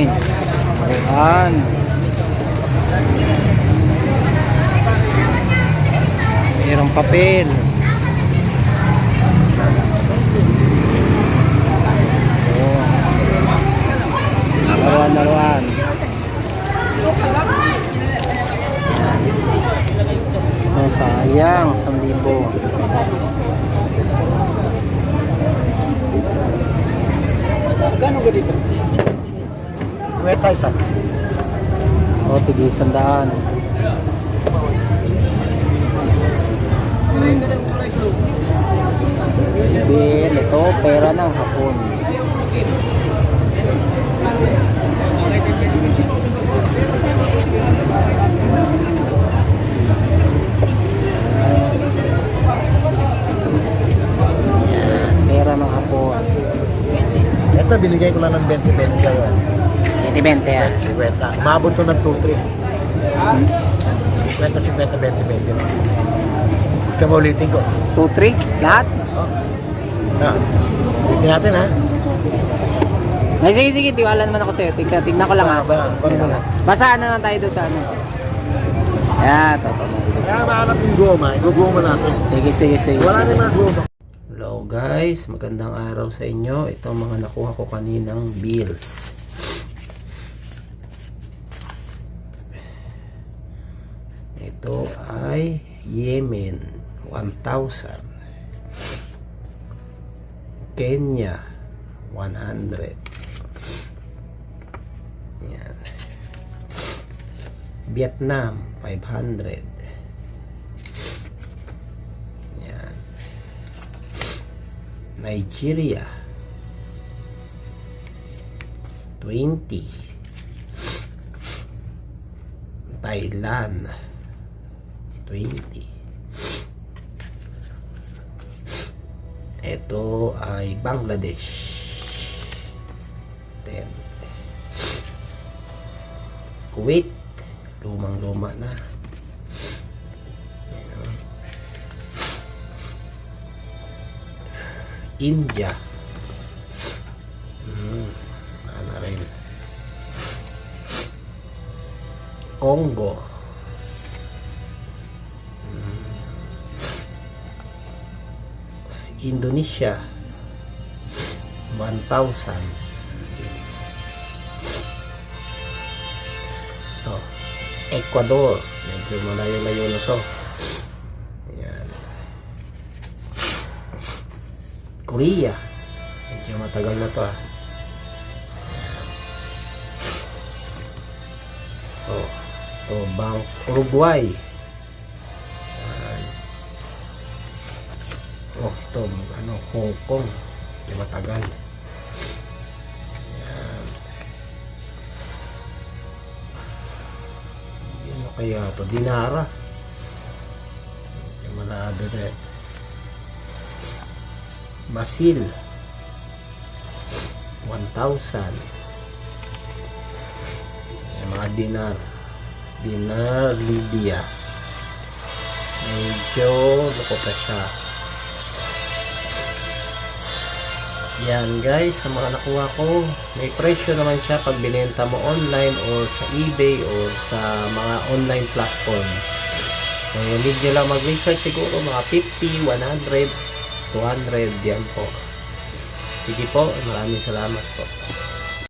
Orange. Ayan. Mayroong papel. Laruan. Oh, sayang, 1,000. Gano'n ba dito? Weta isa. Oh, tig 100. Bill, ito, pera ng hapon. Pera ng hapon. Ito, binigay ko lang ng 20-20 kayo. 20-20 yan. 50. Umabot to ng 2-3. 50-50, 20-20. Gusto mo ulitin ko? 2-3? Lahat? Ulitin natin ha. Ay, sige, tiwala naman ako sa'yo. Tignan ko lang ha. Basta ano naman tayo doon sa ano. Yan, totoo. Kaya mahanap yung goma. Igugoma natin. Sige. Wala na yung mga goma. Hello guys, magandang araw sa inyo. Ito ang mga nakuha ko kaninang bills. Ito ay Yemen 1,000, Kenya 100, yan. Vietnam 500, yan. Nigeria 20, Thailand 20. Ito ay Bangladesh 10. Kuwait, lumang-luma na. India, ano rin. Congo, Indonesia 1,000. So, Ecuador, medyo malayo-layo na to. Ayan. Korea, medyo matagal na to ah. Bank Uruguay. Ito, Hong Kong, medyo matagal. Ayan. Ano kaya ito? Dinara. Medyo malado na. Brazil 1,000. Ayan, mga dinar Libya, medyo loko pa siya. Yan guys, sa mga nakuha ko, may presyo naman siya pag binenta mo online or sa eBay or sa mga online platform. Need nyo lang mag-research, siguro mga 50, 100, 200, yan po. Sige po, maraming salamat po.